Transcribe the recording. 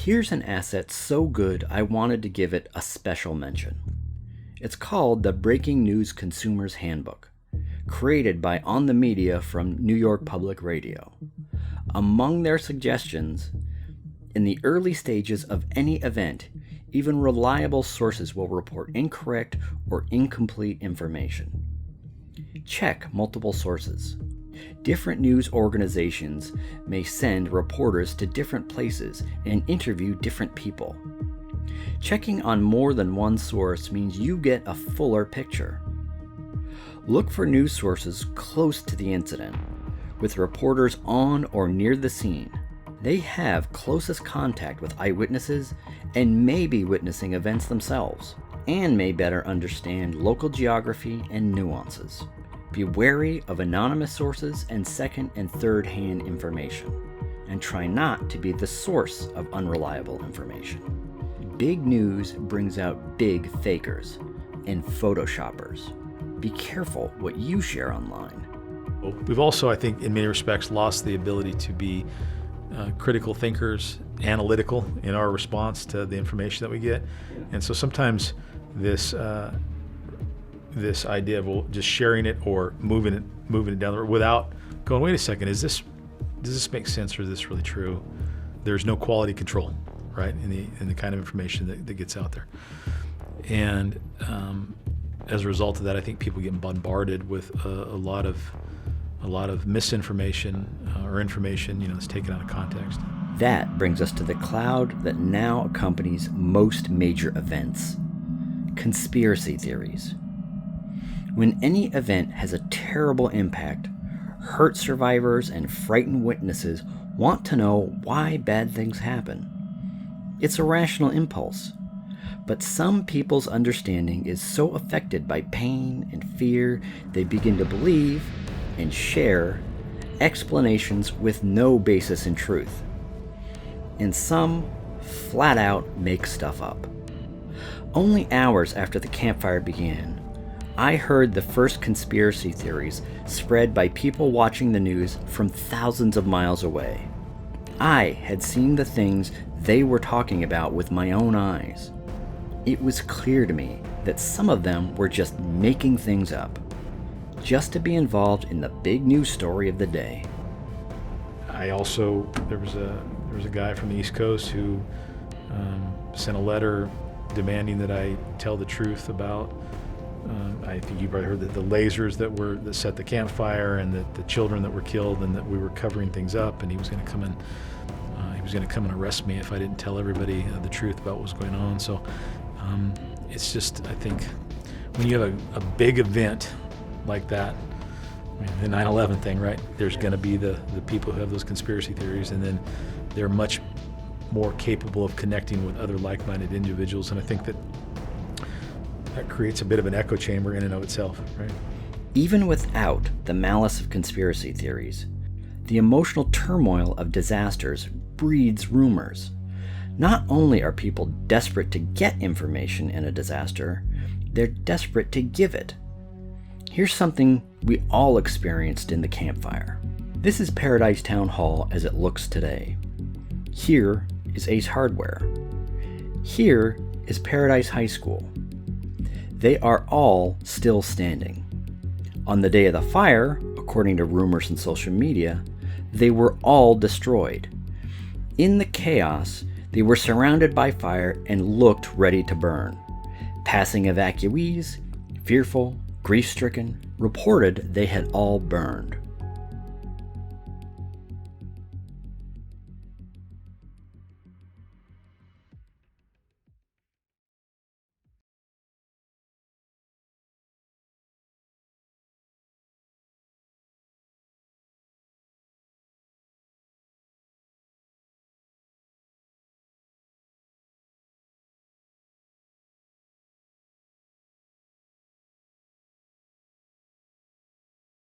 Here's an asset so good I wanted to give it a special mention. It's called the Breaking News Consumer's Handbook, created by On the Media from New York Public Radio. Among their suggestions, in the early stages of any event, even reliable sources will report incorrect or incomplete information. Check multiple sources. Different news organizations may send reporters to different places and interview different people. Checking on more than one source means you get a fuller picture. Look for news sources close to the incident, with reporters on or near the scene. They have closest contact with eyewitnesses and may be witnessing events themselves, and may better understand local geography and nuances. Be wary of anonymous sources and second and third hand information, and try not to be the source of unreliable information. Big news brings out big fakers and photoshoppers. Be careful what you share online. We've also, I think, in many respects, lost the ability to be critical thinkers, analytical in our response to the information that we get. And so sometimes this idea of just sharing it or moving it down the road without going, wait a second, does this make sense, or is this really true? There's no quality control, right, in the kind of information that gets out there. And as a result of that, I think people get bombarded with a lot of misinformation or information, that's taken out of context. That brings us to the cloud that now accompanies most major events: conspiracy theories. When any event has a terrible impact, hurt survivors and frightened witnesses want to know why bad things happen. It's a rational impulse, but some people's understanding is so affected by pain and fear they begin to believe and share explanations with no basis in truth. And some flat out make stuff up. Only hours after the campfire began, I heard the first conspiracy theories spread by people watching the news from thousands of miles away. I had seen the things they were talking about with my own eyes. It was clear to me that some of them were just making things up, just to be involved in the big news story of the day. There was a guy from the East Coast who sent a letter demanding that I tell the truth about, I think you probably heard that the lasers that set the campfire, and the children that were killed, and that we were covering things up, and he was going to come and arrest me if I didn't tell everybody the truth about what was going on. So it's just, I think, when you have a big event like that, the 9/11 thing, right? There's going to be the people who have those conspiracy theories, and then they're much more capable of connecting with other like-minded individuals, and I think that creates a bit of an echo chamber in and of itself, right? Even without the malice of conspiracy theories, the emotional turmoil of disasters breeds rumors. Not only are people desperate to get information in a disaster, they're desperate to give it. Here's something we all experienced in the campfire. This is Paradise Town Hall as it looks today. Here is Ace Hardware. Here is Paradise High School. They are all still standing. On the day of the fire, according to rumors and social media, they were all destroyed. In the chaos, they were surrounded by fire and looked ready to burn. Passing evacuees, fearful, grief-stricken, reported they had all burned.